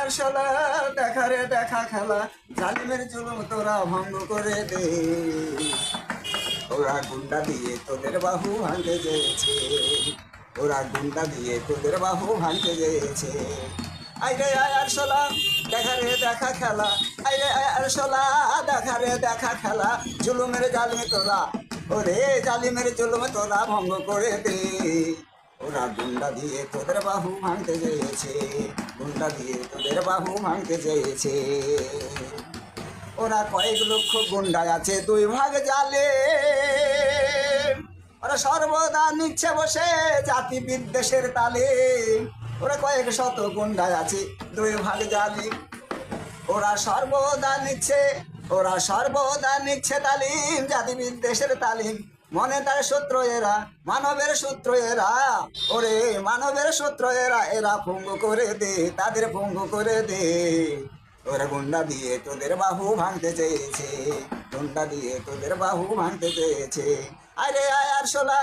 আরশোলা দেখা রে দেখা খেলা, জালিমের জুলুম তোরা ভঙ্গ করে দে। ওরা গুন্ডা দিয়ে তোদের বাহু ভাঙতে চেয়েছে, ওরা গুন্ডা দিয়ে তোদের বাহু ভাঙতে চেয়েছে। আইরে আয় আরশোলা দেখা রে দেখা খেলা, আইরে আয় আরশোলা দেখা রে দেখা খেলা, জুলুমের জালিমে তোরা, ওরে জালিমের জুলুম তোরা ভঙ্গ করে দে। ওরা গুন্ডা দিয়ে তোদের বাহু ভাঙতে চেয়েছে, গুন্ডা দিয়ে তোদের বাহু ভাঙতে চেয়েছে। ওরা কয়েক লক্ষ গুন্ডা আছে দুই ভাগ জালে, ওরা সর্বদা নিচ্ছে বসে জাতি বিদ্বেষের তালে। ওরা কয়েক শত গুন্ডা আছে দুই ভাগ জালে, ওরা সর্বদা নিচ্ছে, ওরা সর্বদা নিচ্ছে তালিম, জাতি বিদ্বেষের তালিম। মনে তার শত্রু এরা, মানবের শত্রু এরা, ওরে মানবের শত্রু এরা, এরা ভঙ্গ করে দে, তাদের ভঙ্গ করে দে। ওরা গুন্ডা দিয়ে তোদের বাহু ভাঙতে চেয়েছে, গুন্ডা দিয়ে তোদের বাহু ভাঙতে চেয়েছে। আরে আয় আরশোলা